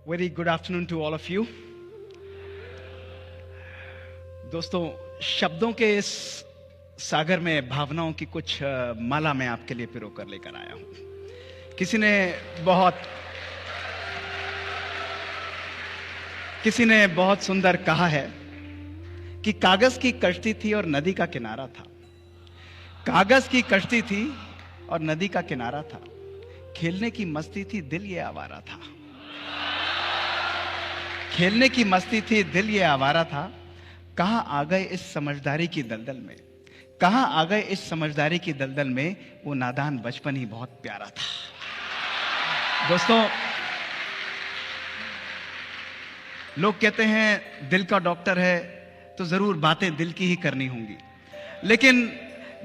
Very good afternoon to all of you. दोस्तों, शब्दों के इस सागर में भावनाओं की कुछ माला मैं आपके लिए पिरो कर लेकर आया हूं। किसी ने बहुत सुंदर कहा है कि कागज की कश्ती थी और नदी का किनारा था। कागज की कश्ती थी और नदी का किनारा था। खेलने की मस्ती थी, दिल ये आवारा था। खेलने की मस्ती थी, दिल ये आवारा था। कहां आ गए इस समझदारी की दलदल में, कहां आ गए इस समझदारी की दलदल में। वो नादान बचपन ही बहुत प्यारा था। दोस्तों, लोग कहते हैं दिल का डॉक्टर है तो जरूर बातें दिल की ही करनी होंगी, लेकिन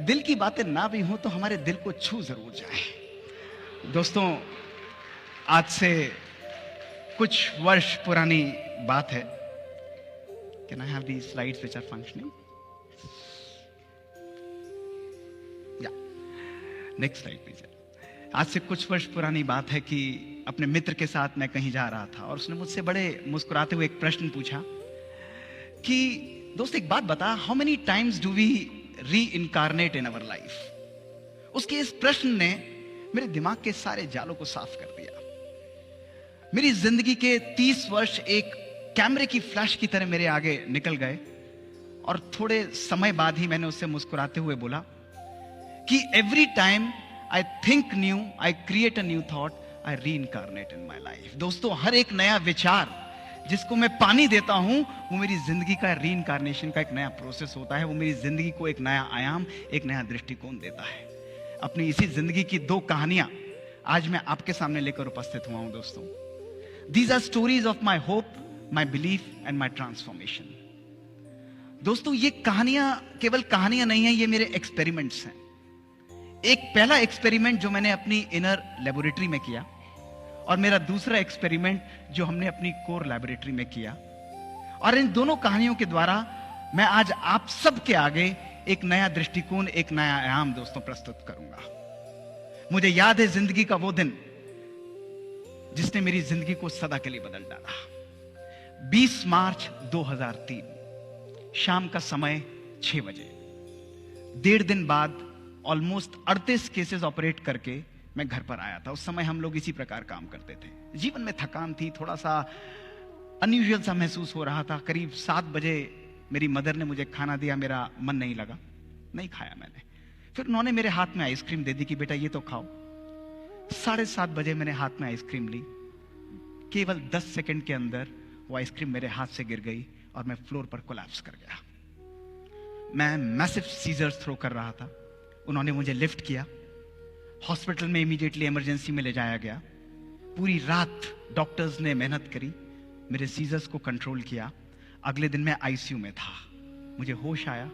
दिल की बातें ना भी हों तो हमारे दिल को छू जरूर जाए। दोस्तों, आज से कुछ वर्ष पुरानी बात है। Can I have these slides which are functioning? Yeah. Next slide please. आज से कुछ वर्ष पुरानी बात है कि अपने मित्र के साथ मैं कहीं जा रहा था और उसने मुझसे बड़े मुस्कुराते हुए एक प्रश्न पूछा कि दोस्त एक बात बता, how many times do we reincarnate in our life. उसके इस प्रश्न ने मेरे दिमाग के सारे जालों को साफ कर दिया। मेरी जिंदगी के 30 वर्ष एक कैमरे की फ्लैश की तरह मेरे आगे निकल गए और थोड़े समय बाद ही मैंने उससे मुस्कुराते हुए बोला कि every time I think new, I create a new thought, I reincarnate in my life. दोस्तों, हर एक नया विचार जिसको मैं पानी देता हूं वो मेरी जिंदगी का री-इनकारनेशन का एक नया प्रोसेस होता है। वो मेरी जिंदगी को एक नया आयाम, एक नया दृष्टिकोण देता है। अपनी इसी जिंदगी की 2 कहानियां आज मैं आपके सामने लेकर उपस्थित हुआ हूं। दोस्तों, these are stories of my hope, my belief and my transformation. दोस्तों, ये कहानियां केवल कहानियां नहीं है, ये मेरे एक्सपेरिमेंट्स हैं। एक पहला एक्सपेरिमेंट जो मैंने अपनी इनर लेबोरेटरी में किया और मेरा दूसरा एक्सपेरिमेंट जो हमने अपनी कोर लेबोरेटरी में किया। और इन दोनों कहानियों के द्वारा मैं आज आप सबके आगे एक नया दृष्टिकोण, एक नया आयाम दोस्तों प्रस्तुत करूंगा। मुझे याद है जिंदगी का वो दिन जिसने मेरी जिंदगी को सदा के लिए बदल डाला। 20 मार्च 2003 शाम का समय 6 बजे। 1.5 दिन बाद ऑलमोस्ट 38 केसेस ऑपरेट करके मैं घर पर आया था। उस समय हम लोग इसी प्रकार काम करते थे। जीवन में थकान थी, थोड़ा सा अनयूजुअल सा महसूस हो रहा था। करीब 7 बजे मेरी मदर ने मुझे खाना दिया, मेरा मन नहीं लगा, नहीं खाया मैंने। फिर उन्होंने मेरे हाथ में आइसक्रीम दे दी कि बेटा ये तो खाओ। 7:30 बजे मैंने हाथ में आइसक्रीम ली। केवल 10 सेकंड के अंदर वो आइसक्रीम मेरे हाथ से गिर गई और मैं फ्लोर पर कोलैप्स कर गया। मैं मैसिव सीजर्स थ्रो कर रहा था। उन्होंने मुझे लिफ्ट किया, हॉस्पिटल में इमीडिएटली इमरजेंसी में ले जाया गया। पूरी रात डॉक्टर्स ने मेहनत करी, मेरे सीजर्स को कंट्रोल किया। अगले दिन मैं आईसीयू में था। मुझे होश आया,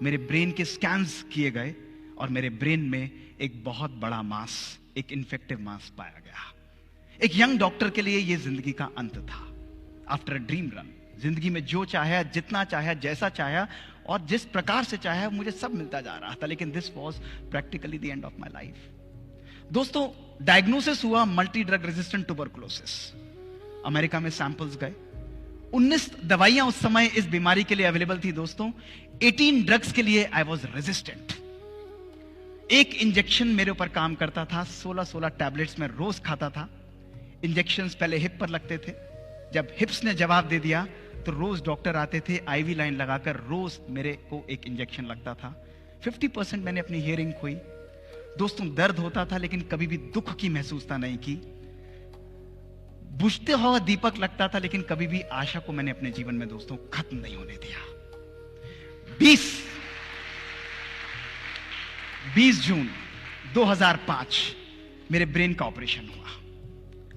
मेरे ब्रेन के स्कैन्स किए गए और मेरे ब्रेन में एक बहुत बड़ा मास, एक इन्फेक्टिव मास पाया गया। एक यंग डॉक्टर के लिए यह जिंदगी का अंत था। आफ्टर अ ड्रीम रन, जिंदगी में जो चाहे, जितना चाहे, जैसा चाहे और जिस प्रकार से चाहे मुझे सब मिलता जा रहा था, लेकिन this was practically the end of my life. दोस्तों, डायग्नोसिस हुआ multi drug resistant tuberculosis. America में सैंपल्स गए। 19 दवाइयां उस समय इस बीमारी के लिए अवेलेबल थी। दोस्तों, 18 ड्रग्स के लिए आई वॉज रेजिस्टेंट। एक इंजेक्शन मेरे ऊपर काम करता था। 16 टैबलेट्स में रोज खाता था। इंजेक्शंस पहले हिप पर लगते थे। जब हिप्स ने जवाब दे दिया तो रोज डॉक्टर आते थे, आईवी लाइन लगाकर रोज मेरे को एक इंजेक्शन लगता था। 50% मैंने अपनी हियरिंग खोई। दोस्तों, दर्द होता था लेकिन कभी भी दुख की महसूसता नहीं की। बुझते हुआ दीपक लगता था लेकिन कभी भी आशा को मैंने अपने जीवन में दोस्तों खत्म नहीं होने दिया। 20 जून 2005 मेरे ब्रेन का ऑपरेशन हुआ।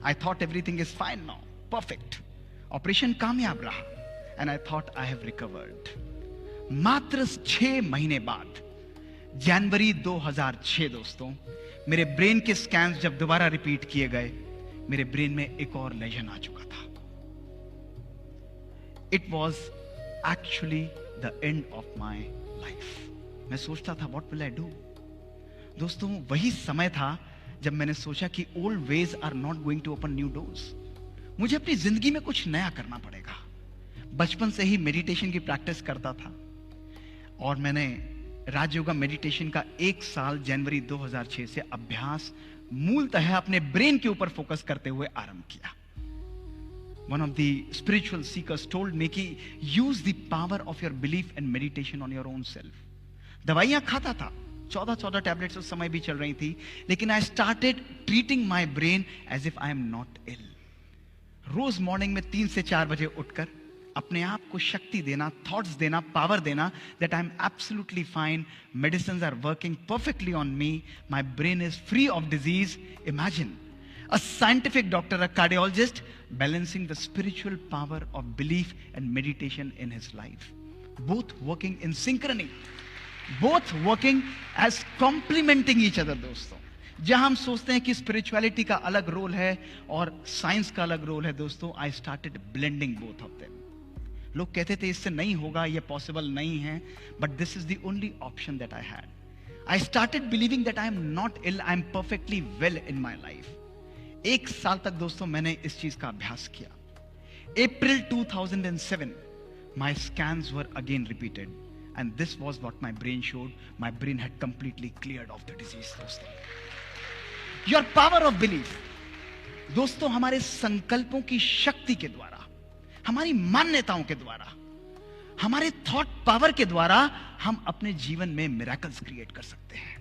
I thought everything is fine now, perfect. Operation कामयाब रहा and I thought I have recovered. मात्र 6 महीने बाद जनवरी 2006 दोस्तों, मेरे ब्रेन के स्कैन्स जब दोबारा रिपीट किए गए, मेरे ब्रेन में एक और लेजन आ चुका था। It was actually the end of my life. मैं सोचता था व्हाट विल आई डू। दोस्तों, वही समय था जब मैंने सोचा कि old ways are not going to open new doors. मुझे अपनी जिंदगी में कुछ नया करना पड़ेगा। बचपन से ही मेडिटेशन की प्रैक्टिस करता था और मैंने राजयोगा मेडिटेशन का 1 साल जनवरी 2006 से अभ्यास मूलतः अपने ब्रेन के ऊपर फोकस करते हुए आरंभ किया। One of the spiritual seekers told me कि use the power of your belief and meditation on your own self. दवाइयां खाता था, 14 टैबलेट्स उस समय भी चल रही थी, लेकिन I started treating my brain as if I am not ill. रोज मॉर्निंग में 3 से 4 बजे उठकर अपने आप को शक्ति देना, थॉट्स देना, पावर देना that I am absolutely fine, medicines are working perfectly on me, my brain is free of disease. Imagine a scientific doctor, a cardiologist, balancing the spiritual power of belief and meditation in his life. Both working in synchrony, both working as complementing each other. दोस्तों, जहां हम सोचते हैं कि spirituality का अलग role है और साइंस का अलग रोल है, दोस्तों, I started blending both of them. लोग कहते थे इससे नहीं होगा, ये पॉसिबल नहीं है, but this is the only option that I had. I started believing that I am not ill, I am perfectly well in my life. 1 साल तक दोस्तों मैंने इस चीज का अभ्यास किया. April 2007, my scans were again repeated, and this was what my brain showed. My brain had completely cleared of the disease. दोस्तों, your power of belief, दोस्तों, हमारे संकल्पों की शक्ति के द्वारा, हमारी मान्यताओं के द्वारा, हमारे थॉट पावर के द्वारा हम अपने जीवन में मिरेकल्स क्रिएट कर सकते हैं.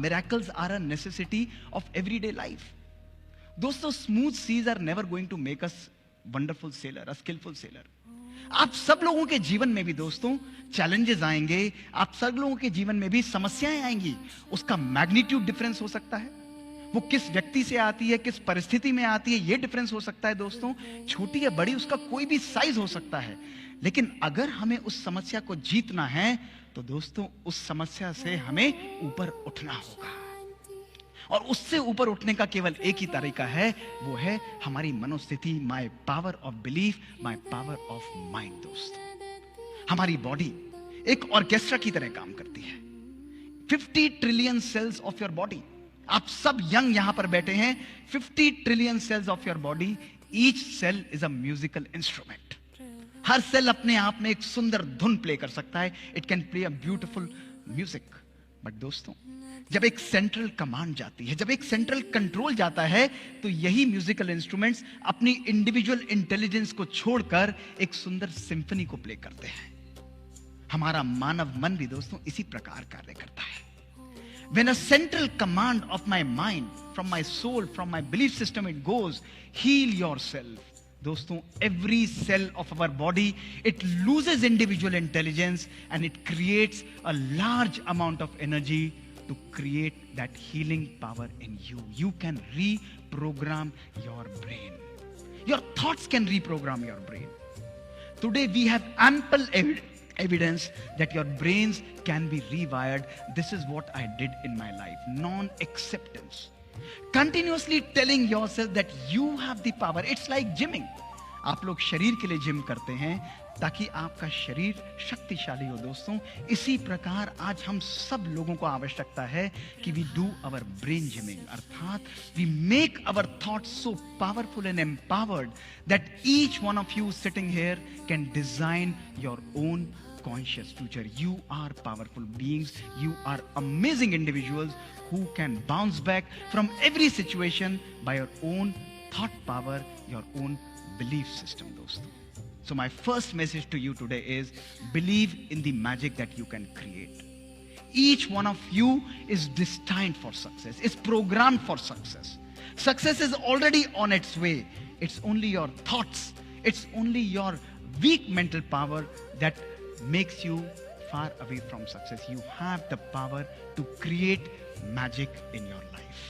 Miracles are a necessity of everyday life. दोस्तों, smooth seas are never going to make us wonderful sailor, a skillful sailor. आप सब लोगों के जीवन में भी दोस्तों चैलेंजेस आएंगे, आप सब लोगों के जीवन में भी समस्याएं आएंगी. उसका मैग्नीट्यूड डिफरेंस हो सकता है, वो किस व्यक्ति से आती है, किस परिस्थिति में आती है, ये डिफरेंस हो सकता है. दोस्तों, छोटी या बड़ी, उसका कोई भी साइज हो सकता है. लेकिन अगर हमें उस समस्या को जीतना है तो दोस्तों उस समस्या से हमें ऊपर उठना होगा. और उससे ऊपर उठने का केवल एक ही तरीका है, वो है हमारी मनोस्थिति. My power of belief, my power of mind. दोस्तों, हमारी बॉडी एक ऑर्केस्ट्रा की तरह काम करती है. 50 trillion cells of your body. आप सब यंग यहां पर बैठे हैं. 50 trillion cells of your body. Each cell is a musical instrument. हर सेल अपने आप में एक सुंदर धुन प्ले कर सकता है. It can play a beautiful music. But दोस्तों, जब एक सेंट्रल कमांड जाती है, जब एक सेंट्रल कंट्रोल जाता है, तो यही म्यूजिकल इंस्ट्रूमेंट्स अपनी इंडिविजुअल इंटेलिजेंस को छोड़कर एक सुंदर सिंफनी को प्ले करते हैं. हमारा मानव मन भी दोस्तों इसी प्रकार कार्य करता है. When a central command of my mind, from my soul, from my belief system, it goes, heal yourself. दोस्तों, every cell of our body, it loses individual intelligence and it creates a large amount of energy to create that healing power in you. You can reprogram your brain. Your thoughts can reprogram your brain. Today we have ample evidence that your brains can be rewired. This is what I did in my life. Non-acceptance. Continuously telling yourself that you have the power. It's like gymming. आप लोग शरीर के लिए gym करते हैं ताकि आपका शरीर शक्तिशाली हो. दोस्तों, इसी प्रकार आज हम सब लोगों को आवश्यकता है कि we do our brain gyming. अर्थात we make our thoughts so powerful and empowered that each one of you sitting here can design your own conscious future. You are powerful beings. You are amazing individuals who can bounce back from every situation by your own thought power, your own belief system. Dosto, so my first message to you today is believe in the magic that you can create. Each one of you is destined for success, is programmed for success. Success is already on its way. It's only your thoughts, it's only your weak mental power that makes you far away from success. You have the power to create magic in your life.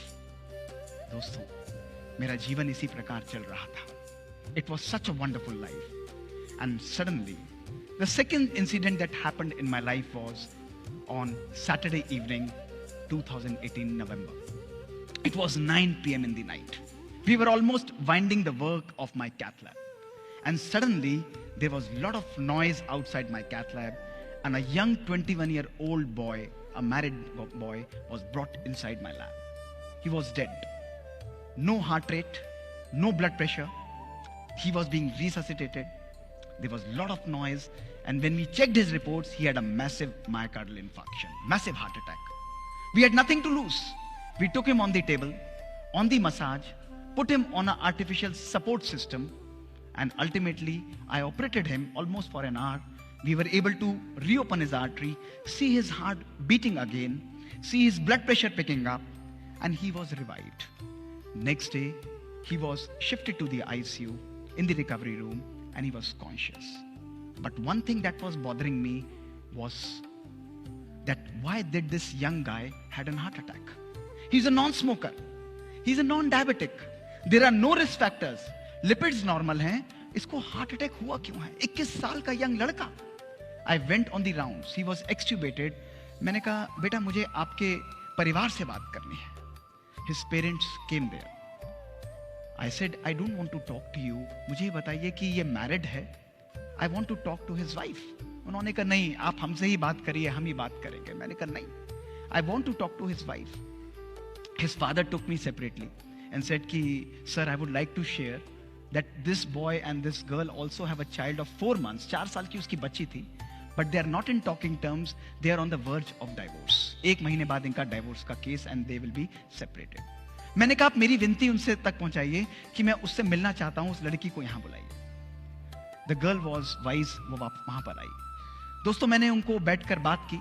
दोस्तों, मेरा जीवन इसी प्रकार चल रहा था. It was such a wonderful life. And suddenly, the second incident that happened in my life was on Saturday evening, 2018 November. It was 9 p.m. in the night. We were almost winding the work of my cath lab. And suddenly, there was a lot of noise outside my cath lab, and a young 21-year-old boy, a married boy, was brought inside my lab. He was dead. No heart rate, no blood pressure. He was being resuscitated. There was a lot of noise. And when we checked his reports, he had a massive myocardial infarction, massive heart attack. We had nothing to lose. We took him on the table, on the massage, put him on an artificial support system, and ultimately, I operated him almost for an hour. We were able to reopen his artery, see his heart beating again, see his blood pressure picking up, and he was revived. Next day, he was shifted to the ICU in the recovery room, and he was conscious. But one thing that was bothering me was that why did this young guy had a heart attack? He's a non-smoker. He's a non-diabetic. There are no risk factors. Lipids normal हैं. इसको heart attack हुआ क्यों है? 21 साल का young लड़का. I went on the rounds. He was extubated. मैंने कहा बेटा मुझे आपके परिवार से बात करनी है. His parents came there. I said I don't want to talk to you. मुझे बताइए कि ये married है. I want to talk to his wife. उन्होंने कहा नहीं आप हमसे ही बात करिए हम ही बात करेंगे. मैंने कहा नहीं. I want to talk to his wife. His father took me separately and said कि sir I would like to share that this boy and this girl also have a child of 4 months. 4 साल की उसकी बच्ची थी. But they are not in talking terms. They are on the verge of divorce. 1 महीने बाद इनका divorce का case and they will be separated. मैंने कहा आप मेरी विनती उनसे तक पहुंचाइए कि मैं उससे मिलना चाहता हूं. उस लड़की को यहां बुलाइए. The girl was wise. वो वहां पर आई. दोस्तों मैंने उनको बैठकर बात की.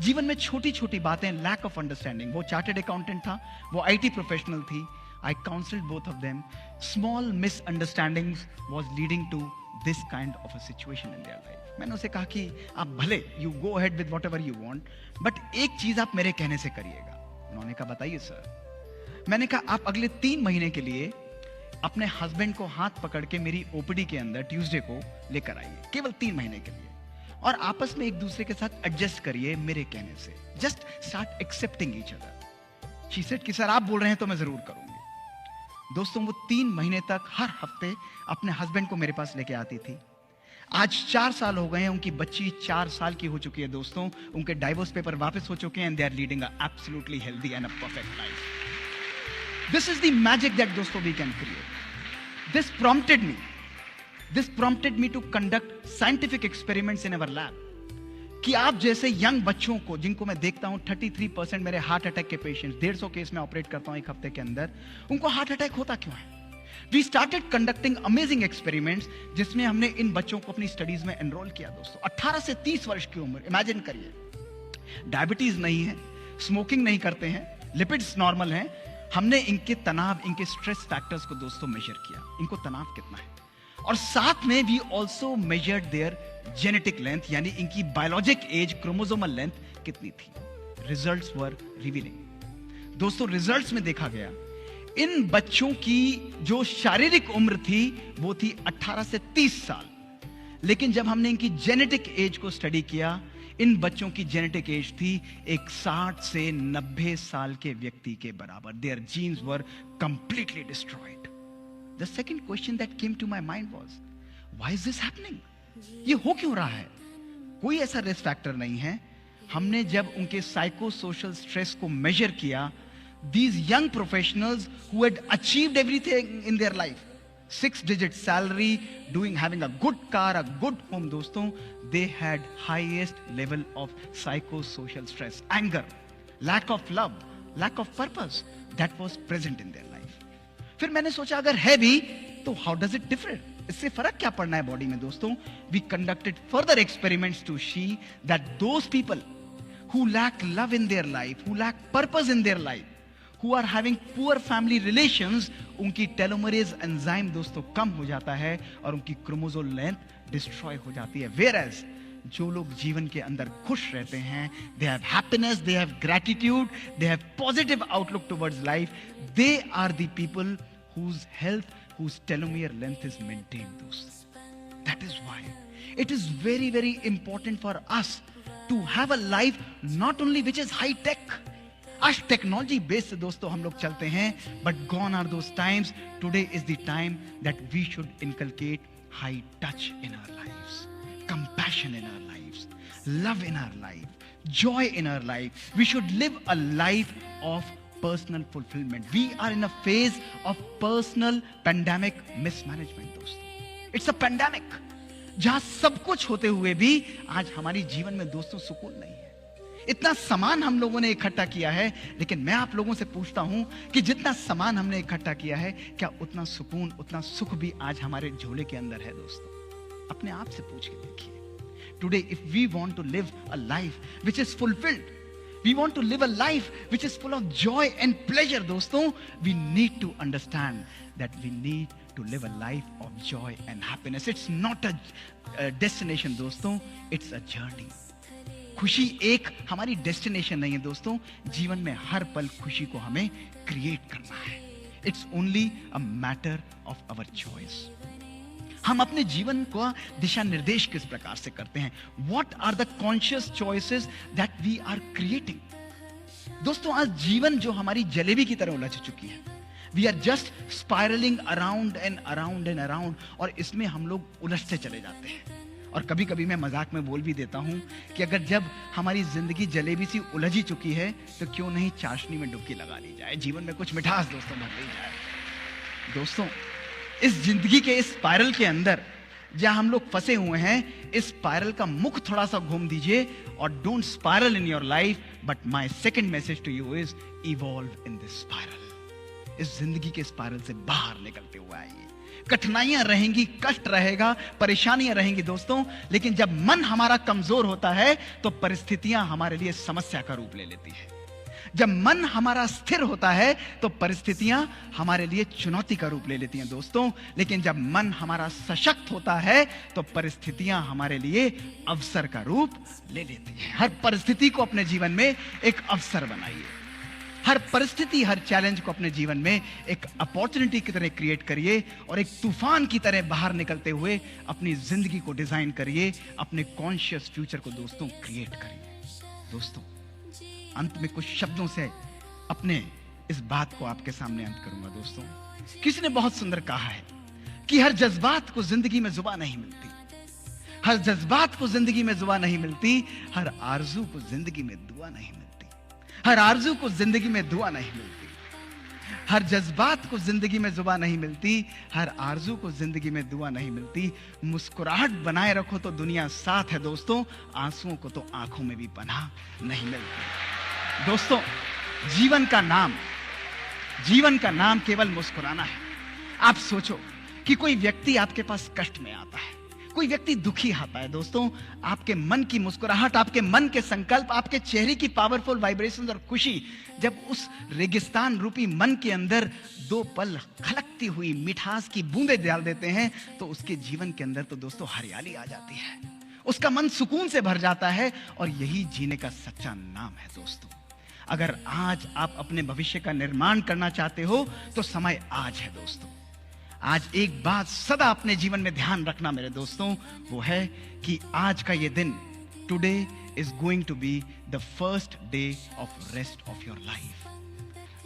जीवन में छोटी छोटी बातें, लैक ऑफ अंडरस्टैंडिंग. वो चार्टर्ड अकाउंटेंट था, वो आईटी प्रोफेशनल थी. I counseled both of them. Small misunderstandings was leading to this kind of a situation in their life. मैंने उसे कहा कि आप भले you go ahead with whatever you want, but एक चीज आप मेरे कहने से करिएगा. उन्होंने कहा बताइए सर. मैंने कहा आप अगले 3 महीने के लिए अपने हस्बैंड को हाथ पकड़ के मेरी ओपीडी के अंदर ट्यूसडे को लेकर आइए. केवल 3 महीने के लिए. और आपस में एक दूसरे के साथ एडजस्ट करिए मेरे कहने से. Just start accepting each other. She said कि सर आप बोल रहे हैं तो मैं जरूर करूंगी. दोस्तों वो 3 महीने तक हर हफ्ते अपने हस्बैंड को मेरे पास लेके आती थी. आज 4 साल हो गए हैं. उनकी बच्ची 4 साल की हो चुकी है दोस्तों. उनके डाइवोर्स पेपर वापस हो चुके हैं and they are leading a absolutely healthy and a perfect life. This is the magic that दोस्तों we can create. This prompted me to conduct scientific experiments in our lab. कि आप जैसे young बच्चों को जिनको मैं देखता हूं 33% मेरे हार्ट अटैक के पेशेंट्स 150 केस में ऑपरेट करता हूं एक हफ्ते के अंदर. उनको हार्ट अटैक होता क्यों है? We started conducting amazing experiments जिसमें हमने इन बच्चों को अपनी स्टडीज में एनरोल किया. दोस्तों 18 से 30 वर्ष की उम्र. इमेजिन करिए. डायबिटीज नहीं है, स्मोकिंग नहीं करते हैं, लिपिड्स नॉर्मल हैं. हमने इनके तनाव, इनके स्ट्रेस फैक्टर्स को दोस्तों मेजर किया. इनको तनाव कितना है. और साथ में we also measured their genetic length, यानी इनकी बायोलॉजिक एज, क्रोमोसोमल लेंथ कितनी थी. Results were revealing. दोस्तों रिजल्ट्स में देखा गया इन बच्चों की जो शारीरिक उम्र थी वो थी 18 से 30 साल. लेकिन जब हमने इनकी जेनेटिक एज को स्टडी किया, इन बच्चों की जेनेटिक एज थी एक 60 से 90 साल के व्यक्ति के बराबर. Their genes were completely destroyed. The second question that came to my mind was, why is this happening? ये हो क्यों रहा है? कोई ऐसा रिस्क फैक्टर नहीं है. हमने जब उनके साइको सोशल स्ट्रेस को मेजर किया, these young professionals who had achieved everything in their life, 6-digit salary, having a good car, a good home, दोस्तों, they had highest level of psychosocial stress, anger, lack of love, lack of purpose that was present in their life. फिर मैंने सोचा अगर है भी तो how does it differ? इससे फर्क क्या पड़ना है बॉडी में दोस्तों? We conducted further experiments to see that those people who lack love in their life, who lack purpose in their life, who are having poor family relations, उनकी telomerase enzyme दोस्तों कम हो जाता है और उनकी क्रोमोसोम लेंथ डिस्ट्रॉय हो जाती है. वेयरएज जो लोग जीवन के अंदर खुश रहते हैं, they have happiness, they have gratitude, they have positive outlook towards life, they are the people whose health, whose telomere length is maintained, दोस्तों. That is why it is very, very important for us to have a life not only which is high tech. आज technology based दोस्तों हम लोग चलते हैं, but gone are those times. Today is the time that we should inculcate high touch in our lives, compassion in our lives, love in our life, joy in our life. We should live a life of personal fulfilment. We are in a phase of personal pandemic mismanagement दोस्तों. It's a pandemic जहां सब कुछ होते हुए भी आज हमारी जीवन में दोस्तों सुकून नहीं है. इतना सामान हम लोगों ने इकट्ठा किया है, लेकिन मैं आप लोगों से पूछता हूं कि जितना सामान हमने इकट्ठा किया है, क्या उतना सुकून, उतना सुख भी आज हमारे झोले के अंदर है दोस्तों? अपने आप से पूछ के देखिए. Today if we want to live a life which is fulfilled, we want to live a life which is full of joy and pleasure दोस्तों, we need to understand that we need to live a life of joy and happiness. It's not a destination दोस्तों, it's a journey. खुशी एक हमारी destination नहीं है दोस्तों. जीवन में हर पल खुशी को हमें क्रिएट करना है. It's only a matter of our choice. हम अपने जीवन को दिशा निर्देश किस प्रकार से करते हैं? What are the conscious choices that we are creating? दोस्तों आज जीवन जो हमारी जलेबी की तरह उलझ चुकी है, We are just spiraling around and around and around, और इसमें हम लोग उलझते चले जाते हैं. और कभी कभी मैं मजाक में बोल भी देता हूं कि अगर जब हमारी जिंदगी जलेबी सी उलझी चुकी है, तो क्यों नहीं चाशनी में डुबकी लगा ली जाए, जीवन में कुछ मिठास दोस्तों भर ली जाए. दोस्तों इस जिंदगी के इस स्पाइरल के अंदर जहां हम लोग फंसे हुए हैं, इस स्पाइरल का मुख थोड़ा सा घूम दीजिए और don't spiral in your life. But my second message to you is evolve in this spiral. इस जिंदगी के स्पाइरल से बाहर निकलते हुए आइए. कठिनाइयां रहेंगी, कष्ट रहेगा, परेशानियां रहेंगी दोस्तों, लेकिन जब मन हमारा कमजोर होता है तो परिस्थितियां हमारे लिए समस्या का रूप ले लेती है. जब मन हमारा स्थिर होता है तो परिस्थितियां हमारे लिए चुनौती का रूप ले लेती हैं दोस्तों, लेकिन जब मन हमारा सशक्त होता है तो परिस्थितियां हमारे लिए अवसर का रूप ले लेती हैं. हर परिस्थिति को अपने जीवन में एक अवसर बनाइए. हर परिस्थिति, हर चैलेंज को अपने जीवन में एक अपॉर्चुनिटी की तरह क्रिएट करिए और एक तूफान की तरह बाहर निकलते हुए अपनी जिंदगी को डिजाइन करिए. अपने कॉन्शियस फ्यूचर को दोस्तों क्रिएट करिए. दोस्तों अंत में कुछ शब्दों से अपने इस बात को आपके सामने अंत करूंगा. दोस्तों किसी ने बहुत सुंदर कहा है कि हर जज्बात को जिंदगी में जुबान नहीं मिलती, हर जज्बात को जिंदगी में जुबान नहीं मिलती, हर आरजू को जिंदगी में दुआ नहीं मिलती, हर आरजू को जिंदगी में दुआ नहीं मिलती, हर जज्बात को जिंदगी में जुबान नहीं मिलती, हर आरजू को जिंदगी में दुआ नहीं मिलती. मुस्कुराहट बनाए रखो तो दुनिया साथ है दोस्तों, आंसुओं को तो आंखों में भी पनाह नहीं मिलती. दोस्तों जीवन का नाम केवल मुस्कुराना है. आप सोचो कि कोई व्यक्ति आपके पास कष्ट में आता है, कोई व्यक्ति दुखी आता है दोस्तों, आपके मन की मुस्कुराहट, आपके मन के संकल्प, आपके चेहरे की पावरफुल वाइब्रेशंस और खुशी जब उस रेगिस्तान रूपी मन के अंदर दो पल खलकती हुई मिठास की बूंदें डाल देते हैं, तो उसके जीवन के अंदर तो दोस्तों हरियाली आ जाती है, उसका मन सुकून से भर जाता है. और यही जीने का सच्चा नाम है दोस्तों. अगर आज आप अपने भविष्य का निर्माण करना चाहते हो तो समय आज है दोस्तों. आज एक बात सदा अपने जीवन में ध्यान रखना मेरे दोस्तों, वो है कि आज का ये दिन, today is going to be the first day of rest of your life.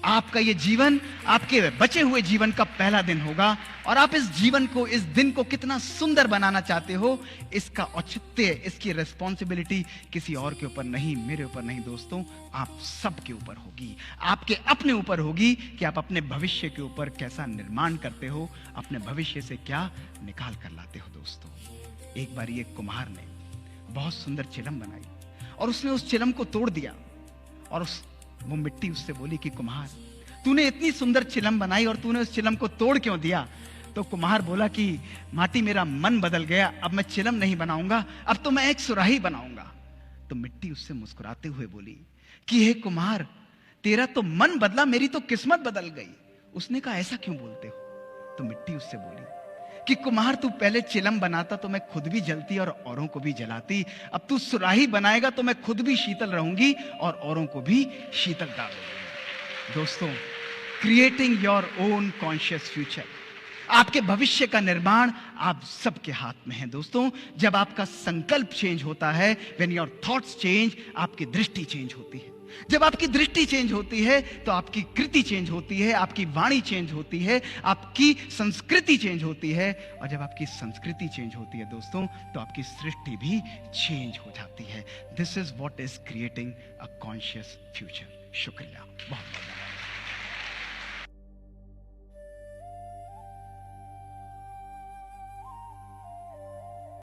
आपका ये जीवन, आपके बचे हुए जीवन का पहला दिन होगा, और आप इस जीवन को, इस दिन को कितना सुंदर बनाना चाहते हो, इसका औचित्य, इसकी रिस्पॉन्सिबिलिटी किसी और के ऊपर नहीं, मेरे ऊपर नहीं दोस्तों, आप सबके ऊपर होगी. आपके अपने ऊपर होगी कि आप अपने भविष्य के ऊपर कैसा निर्माण करते हो, अपने भविष्य से क्या निकाल कर लाते हो. दोस्तों एक बार एक कुम्हार ने बहुत सुंदर चिलम बनाई और उसने उस चिलम को तोड़ दिया, और वो मिट्टी उससे बोली कि कुम्हार, तूने इतनी सुंदर चिलम बनाई और तूने उस चिलम को तोड़ क्यों दिया? तो कुम्हार बोला कि माटी, मेरा मन बदल गया, अब मैं चिलम नहीं बनाऊंगा, अब तो मैं एक सुराही बनाऊंगा. तो मिट्टी उससे मुस्कुराते हुए बोली कि हे कुम्हार, तेरा तो मन बदला, मेरी तो किस्मत बदल गई. उसने कहा ऐसा क्यों बोलते हो? तो मिट्टी उससे बोली कि कुम्हार, तू पहले चिलम बनाता तो मैं खुद भी जलती और औरों को भी जलाती, अब तू सुराही बनाएगा तो मैं खुद भी शीतल रहूंगी और औरों को भी शीतलता दूंगी. दोस्तों creating your own conscious future, आपके भविष्य का निर्माण आप सबके हाथ में है दोस्तों. जब आपका संकल्प चेंज होता है, व्हेन योर थॉट्स चेंज, आपकी दृष्टि चेंज होती है. जब आपकी दृष्टि चेंज होती है तो आपकी कृति चेंज होती है, आपकी वाणी चेंज होती है, आपकी संस्कृति चेंज होती है, और जब आपकी संस्कृति चेंज होती है दोस्तों, तो आपकी सृष्टि भी चेंज हो जाती है. This is what is creating a conscious future. शुक्रिया, बहुत बहुत.